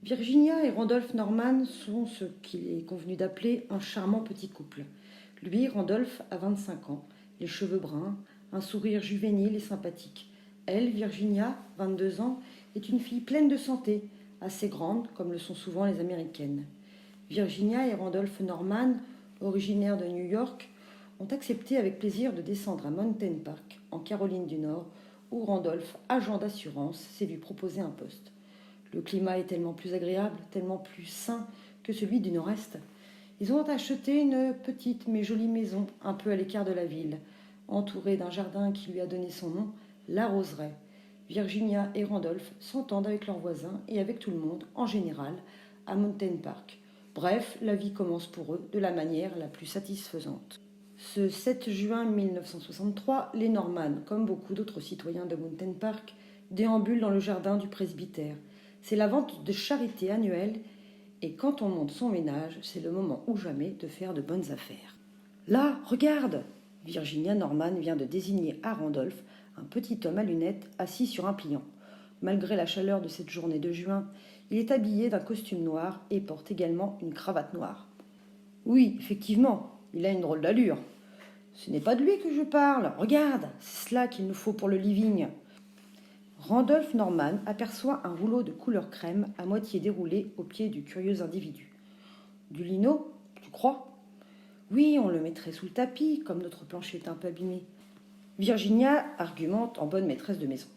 Virginia et Randolph Norman sont ce qu'il est convenu d'appeler un charmant petit couple. Lui, Randolph, a 25 ans, les cheveux bruns, un sourire juvénile et sympathique. Elle, Virginia, 22 ans, est une fille pleine de santé, assez grande, comme le sont souvent les Américaines. Virginia et Randolph Norman, originaires de New York, ont accepté avec plaisir de descendre à Mountain Park, en Caroline du Nord, où Randolph, agent d'assurance, s'est vu proposer un poste. Le climat est tellement plus agréable, tellement plus sain que celui du Nord-Est. Ils ont acheté une petite mais jolie maison, un peu à l'écart de la ville, entourée d'un jardin qui lui a donné son nom, la Roseraie. Virginia et Randolph s'entendent avec leurs voisins et avec tout le monde, en général, à Mountain Park. Bref, la vie commence pour eux de la manière la plus satisfaisante. Ce 7 juin 1963, les Norman, comme beaucoup d'autres citoyens de Mountain Park, déambulent dans le jardin du presbytère. C'est la vente de charité annuelle et quand on monte son ménage, c'est le moment ou jamais de faire de bonnes affaires. Là, regarde! Virginia Norman vient de désigner à Randolph un petit homme à lunettes assis sur un pliant. Malgré la chaleur de cette journée de juin, il est habillé d'un costume noir et porte également une cravate noire. Oui, effectivement, il a une drôle d'allure. Ce n'est pas de lui que je parle. Regarde, c'est cela qu'il nous faut pour le living. Randolph Norman aperçoit un rouleau de couleur crème à moitié déroulé au pied du curieux individu. Du lino, tu crois? Oui, on le mettrait sous le tapis, comme notre plancher est un peu abîmé. Virginia argumente en bonne maîtresse de maison.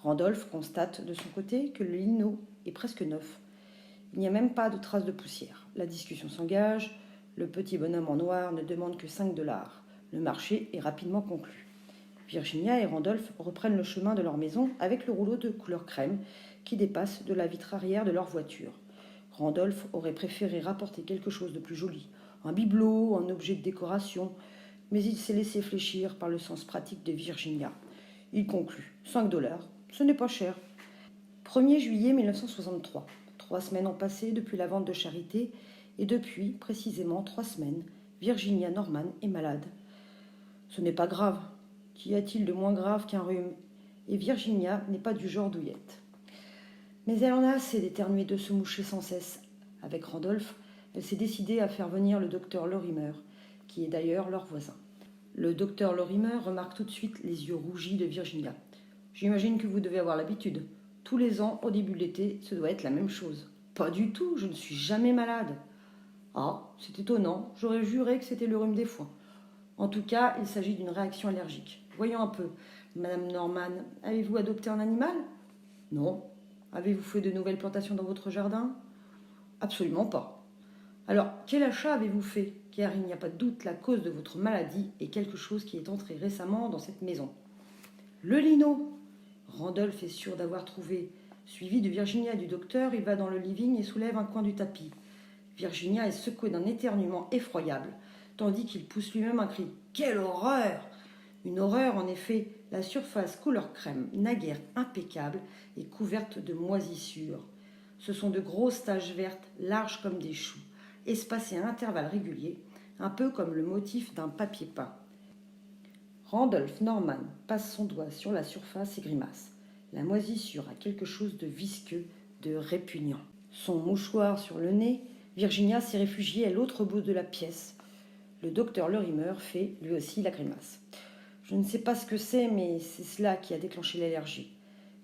Randolph constate de son côté que le lino est presque neuf. Il n'y a même pas de traces de poussière. La discussion s'engage. Le petit bonhomme en noir ne demande que 5 $. Le marché est rapidement conclu. Virginia et Randolph reprennent le chemin de leur maison avec le rouleau de couleur crème qui dépasse de la vitre arrière de leur voiture. Randolph aurait préféré rapporter quelque chose de plus joli, un bibelot, un objet de décoration, mais il s'est laissé fléchir par le sens pratique de Virginia. Il conclut 5 $, ce n'est pas cher. 1er juillet 1963. 3 semaines ont passé depuis la vente de charité et depuis, précisément 3 semaines, Virginia Norman est malade. Ce n'est pas grave. Qu'y a-t-il de moins grave qu'un rhume? Et Virginia n'est pas du genre douillette. Mais elle en a assez d'éternuer, de se moucher sans cesse. Avec Randolph, elle s'est décidée à faire venir le docteur Lorimer, qui est d'ailleurs leur voisin. Le docteur Lorimer remarque tout de suite les yeux rougis de Virginia. J'imagine que vous devez avoir l'habitude. Tous les ans, au début de l'été, ce doit être la même chose. Pas du tout, je ne suis jamais malade. Ah, c'est étonnant, j'aurais juré que c'était le rhume des foins. En tout cas, il s'agit d'une réaction allergique. Voyons un peu. Madame Norman, avez-vous adopté un animal? Non. Avez-vous fait de nouvelles plantations dans votre jardin? Absolument pas. Alors, quel achat avez-vous fait? Car il n'y a pas de doute, la cause de votre maladie est quelque chose qui est entré récemment dans cette maison. Le lino. Randolph est sûr d'avoir trouvé. Suivi de Virginia et du docteur, il va dans le living et soulève un coin du tapis. Virginia est secouée d'un éternuement effroyable, tandis qu'il pousse lui-même un cri. Quelle horreur! Une horreur, en effet, la surface couleur crème, naguère impeccable, est couverte de moisissures. Ce sont de grosses taches vertes, larges comme des choux, espacées à intervalles réguliers, un peu comme le motif d'un papier peint. Randolph Norman passe son doigt sur la surface et grimace. La moisissure a quelque chose de visqueux, de répugnant. Son mouchoir sur le nez, Virginia s'est réfugiée à l'autre bout de la pièce. Le docteur Lorimer fait, lui aussi, la grimace. Je ne sais pas ce que c'est, mais c'est cela qui a déclenché l'allergie.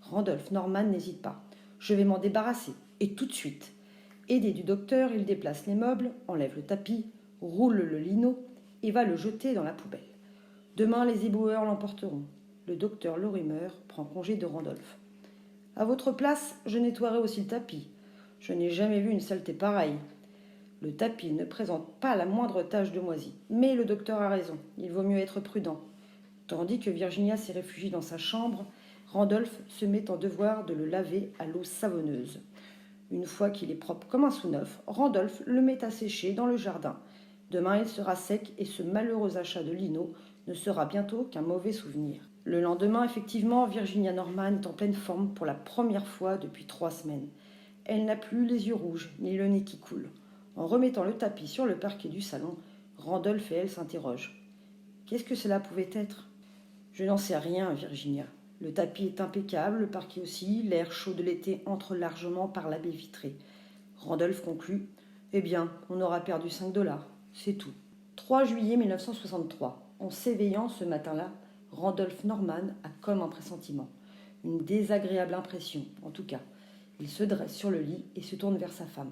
Randolph Norman n'hésite pas. Je vais m'en débarrasser, et tout de suite. Aidé du docteur, il déplace les meubles, enlève le tapis, roule le lino et va le jeter dans la poubelle. Demain, les éboueurs l'emporteront. Le docteur Lorimer prend congé de Randolph. À votre place, je nettoierai aussi le tapis. Je n'ai jamais vu une saleté pareille. Le tapis ne présente pas la moindre tache de moisi. Mais le docteur a raison, il vaut mieux être prudent. Tandis que Virginia s'est réfugiée dans sa chambre, Randolph se met en devoir de le laver à l'eau savonneuse. Une fois qu'il est propre comme un sous-neuf, Randolph le met à sécher dans le jardin. Demain, il sera sec et ce malheureux achat de lino ne sera bientôt qu'un mauvais souvenir. Le lendemain, effectivement, Virginia Norman est en pleine forme pour la première fois depuis 3 semaines. Elle n'a plus les yeux rouges, ni le nez qui coule. En remettant le tapis sur le parquet du salon, Randolph et elle s'interrogent. Qu'est-ce que cela pouvait être? Je n'en sais rien, Virginia. Le tapis est impeccable, le parquet aussi, l'air chaud de l'été entre largement par la baie vitrée. Randolph conclut: Eh bien, on aura perdu 5 $, c'est tout. 3 juillet 1963. En s'éveillant ce matin-là, Randolph Norman a comme un pressentiment. Une désagréable impression, en tout cas. Il se dresse sur le lit et se tourne vers sa femme.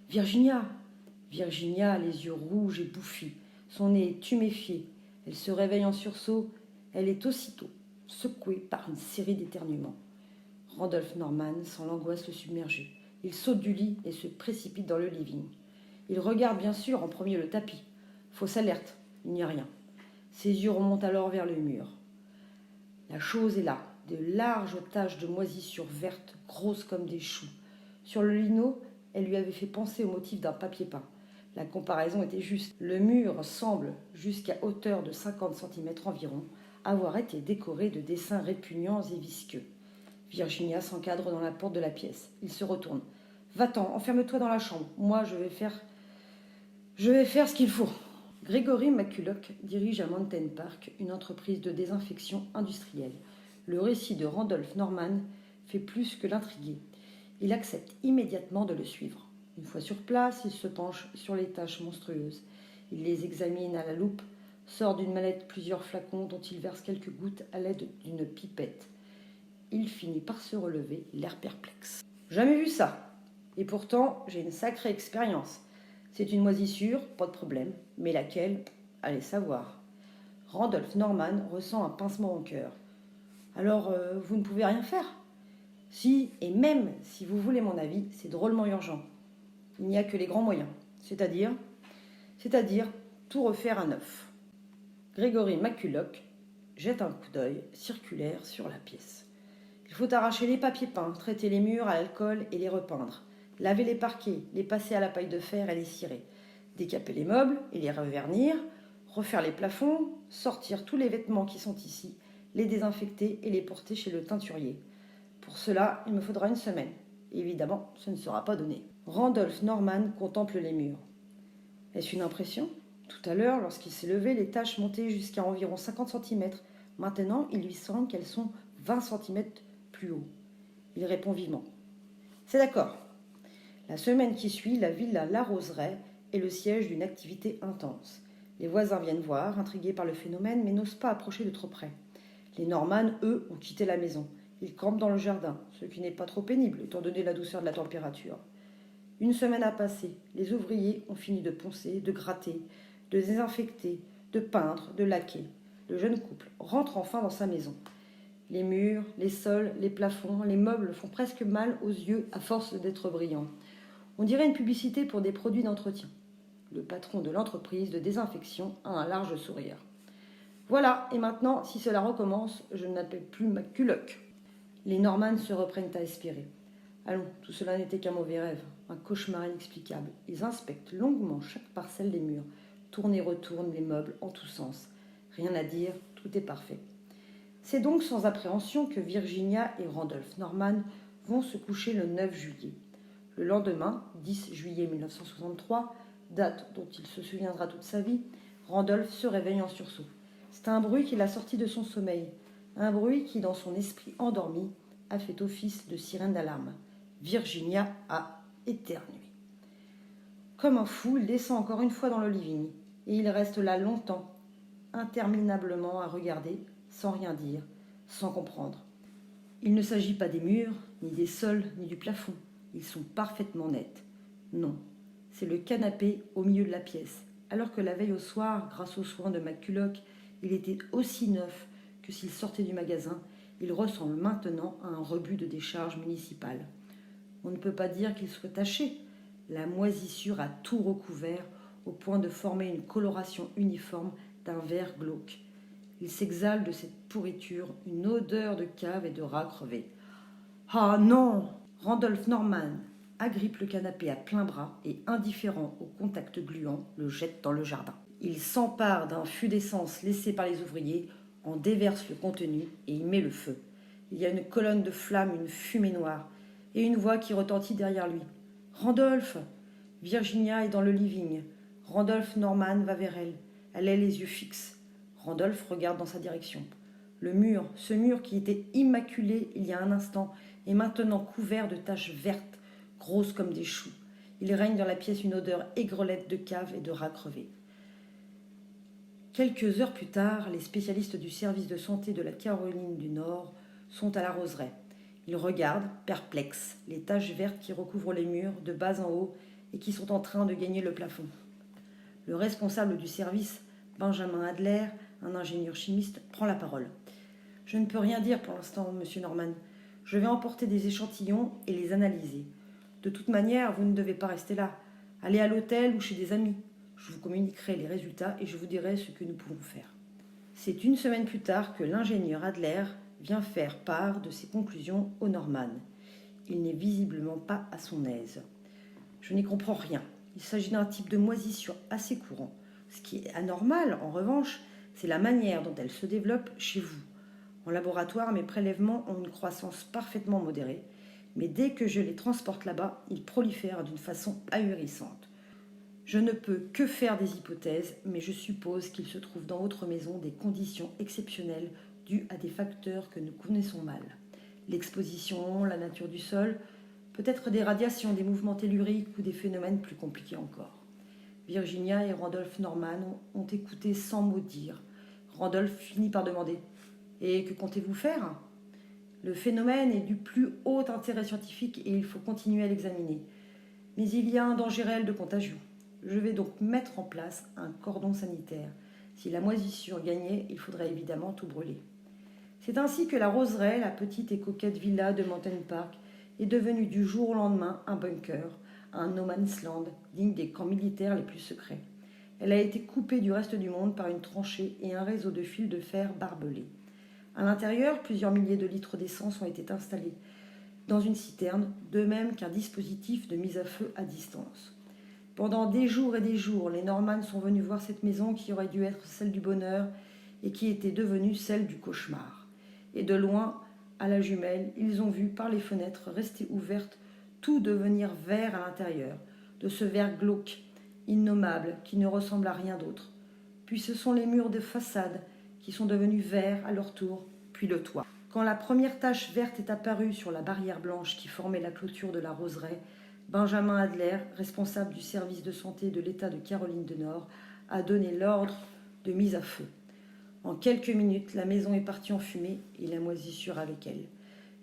Virginia! Virginia a les yeux rouges et bouffis. Son nez est tuméfié. Elle se réveille en sursaut. Elle est aussitôt secouée par une série d'éternuements. Randolph Norman sent l'angoisse le submerger. Il saute du lit et se précipite dans le living. Il regarde bien sûr en premier le tapis. Fausse alerte, il n'y a rien. Ses yeux remontent alors vers le mur. La chose est là, de larges taches de moisissure verte, grosses comme des choux. Sur le lino, elle lui avait fait penser au motif d'un papier peint. La comparaison était juste. Le mur semble, jusqu'à hauteur de 50 cm environ, avoir été décoré de dessins répugnants et visqueux. Virginia s'encadre dans la porte de la pièce. Il se retourne. « Va-t'en, enferme-toi dans la chambre. Moi, je vais faire ce qu'il faut. » Gregory McCulloch dirige à Mountain Park une entreprise de désinfection industrielle. Le récit de Randolph Norman fait plus que l'intriguer. Il accepte immédiatement de le suivre. Une fois sur place, il se penche sur les taches monstrueuses. Il les examine à la loupe, sort d'une mallette plusieurs flacons dont il verse quelques gouttes à l'aide d'une pipette. Il finit par se relever, l'air perplexe. « Jamais vu ça. Et pourtant, j'ai une sacrée expérience. C'est une moisissure, pas de problème. Mais laquelle? Allez savoir. » Randolph Norman ressent un pincement au cœur. « Alors, vous ne pouvez rien faire? » « Si, et même si vous voulez mon avis, c'est drôlement urgent. Il n'y a que les grands moyens. C'est-à-dire tout refaire à neuf. » Gregory McCulloch jette un coup d'œil circulaire sur la pièce. Il faut arracher les papiers peints, traiter les murs à l'alcool et les repeindre, laver les parquets, les passer à la paille de fer et les cirer, décaper les meubles et les revernir, refaire les plafonds, sortir tous les vêtements qui sont ici, les désinfecter et les porter chez le teinturier. Pour cela, il me faudra une semaine. Évidemment, ce ne sera pas donné. Randolph Norman contemple les murs. Est-ce une impression? Tout à l'heure, lorsqu'il s'est levé, les taches montaient jusqu'à environ 50 cm. Maintenant, il lui semble qu'elles sont 20 cm plus haut. Il répond vivement. C'est d'accord. La semaine qui suit, la villa La Roseraie est le siège d'une activité intense. Les voisins viennent voir, intrigués par le phénomène, mais n'osent pas approcher de trop près. Les Norman, eux, ont quitté la maison. Ils campent dans le jardin, ce qui n'est pas trop pénible, étant donné la douceur de la température. Une semaine a passé. Les ouvriers ont fini de poncer, de gratter, de désinfecter, de peindre, de laquer. Le jeune couple rentre enfin dans sa maison. Les murs, les sols, les plafonds, les meubles font presque mal aux yeux à force d'être brillants. On dirait une publicité pour des produits d'entretien. Le patron de l'entreprise de désinfection a un large sourire. Voilà, et maintenant, si cela recommence, je ne m'appelle plus McCulloch. Les Norman se reprennent à espérer. Allons, tout cela n'était qu'un mauvais rêve, un cauchemar inexplicable. Ils inspectent longuement chaque parcelle des murs, tournent et retournent les meubles en tous sens. Rien à dire, tout est parfait. C'est donc sans appréhension que Virginia et Randolph Norman vont se coucher le 9 juillet. Le lendemain, 10 juillet 1963, date dont il se souviendra toute sa vie, Randolph se réveille en sursaut. C'est un bruit qui l'a sorti de son sommeil, un bruit qui, dans son esprit endormi, a fait office de sirène d'alarme. Virginia a éternué. Comme un fou, il descend encore une fois dans le living, et il reste là longtemps, interminablement à regarder, sans rien dire, sans comprendre. Il ne s'agit pas des murs, ni des sols, ni du plafond. Ils sont parfaitement nets. Non, c'est le canapé au milieu de la pièce, alors que la veille au soir, grâce aux soins de McCulloch, il était aussi neuf que s'il sortait du magasin. Il ressemble maintenant à un rebut de décharge municipale. On ne peut pas dire qu'il soit taché. La moisissure a tout recouvert au point de former une coloration uniforme d'un vert glauque. Il s'exhale de cette pourriture une odeur de cave et de rats crevés. « Ah non !» Randolph Norman agrippe le canapé à plein bras et, indifférent au contact gluant, le jette dans le jardin. Il s'empare d'un fût d'essence laissé par les ouvriers, en déverse le contenu et y met le feu. Il y a une colonne de flammes, une fumée noire, et une voix qui retentit derrière lui. « Randolph !» Virginia est dans le living. Randolph Norman va vers elle. Elle a les yeux fixes. Randolph regarde dans sa direction. Le mur, ce mur qui était immaculé il y a un instant, est maintenant couvert de taches vertes, grosses comme des choux. Il règne dans la pièce une odeur aigrelette de cave et de rats crevés. Quelques heures plus tard, les spécialistes du service de santé de la Caroline du Nord sont à la roseraie. Ils regardent, perplexes, les taches vertes qui recouvrent les murs de bas en haut et qui sont en train de gagner le plafond. Le responsable du service, Benjamin Adler, un ingénieur chimiste, prend la parole. « Je ne peux rien dire pour l'instant, monsieur Norman. Je vais emporter des échantillons et les analyser. De toute manière, vous ne devez pas rester là. Allez à l'hôtel ou chez des amis. Je vous communiquerai les résultats et je vous dirai ce que nous pouvons faire. » C'est une semaine plus tard que l'ingénieur Adler vient faire part de ses conclusions au Norman. Il n'est visiblement pas à son aise. « Je n'y comprends rien. Il s'agit d'un type de moisissure assez courant. Ce qui est anormal, en revanche, c'est la manière dont elle se développe chez vous. En laboratoire, mes prélèvements ont une croissance parfaitement modérée, mais dès que je les transporte là-bas, ils prolifèrent d'une façon ahurissante. Je ne peux que faire des hypothèses, mais je suppose qu'il se trouve dans votre maison des conditions exceptionnelles dues à des facteurs que nous connaissons mal. L'exposition, la nature du sol, peut-être des radiations, des mouvements telluriques ou des phénomènes plus compliqués encore. » Virginia et Randolph Norman ont écouté sans mot dire. Randolph finit par demander « Et que comptez-vous faire ?» Le phénomène est du plus haut intérêt scientifique et il faut continuer à l'examiner. Mais il y a un danger réel de contagion. Je vais donc mettre en place un cordon sanitaire. Si la moisissure gagnait, il faudrait évidemment tout brûler. C'est ainsi que la roseraie, la petite et coquette villa de Mountain Park, est devenue du jour au lendemain un bunker, un no man's land, digne des camps militaires les plus secrets. Elle a été coupée du reste du monde par une tranchée et un réseau de fils de fer barbelés. À l'intérieur, plusieurs milliers de litres d'essence ont été installés dans une citerne, de même qu'un dispositif de mise à feu à distance. Pendant des jours et des jours, les Norman sont venus voir cette maison qui aurait dû être celle du bonheur et qui était devenue celle du cauchemar. Et de loin, à la jumelle, ils ont vu par les fenêtres restées ouvertes tout devenir vert à l'intérieur, de ce vert glauque, innommable, qui ne ressemble à rien d'autre. Puis ce sont les murs de façade qui sont devenus verts à leur tour, puis le toit. Quand la première tache verte est apparue sur la barrière blanche qui formait la clôture de la roseraie, Benjamin Adler, responsable du service de santé de l'État de Caroline du Nord, a donné l'ordre de mise à feu. En quelques minutes, la maison est partie en fumée et la moisissure avec elle.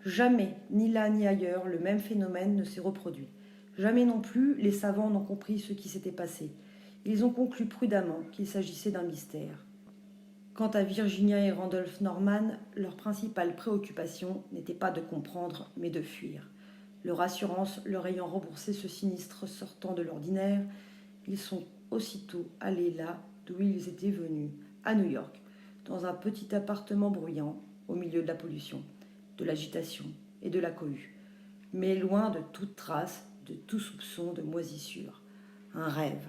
Jamais, ni là ni ailleurs, le même phénomène ne s'est reproduit. Jamais non plus, les savants n'ont compris ce qui s'était passé. Ils ont conclu prudemment qu'il s'agissait d'un mystère. Quant à Virginia et Randolph Norman, leur principale préoccupation n'était pas de comprendre, mais de fuir. Leur assurance leur ayant remboursé ce sinistre sortant de l'ordinaire, ils sont aussitôt allés là d'où ils étaient venus, à New York, dans un petit appartement bruyant, au milieu de la pollution, de l'agitation et de la cohue, mais loin de toute trace, de tout soupçon de moisissure. Un rêve.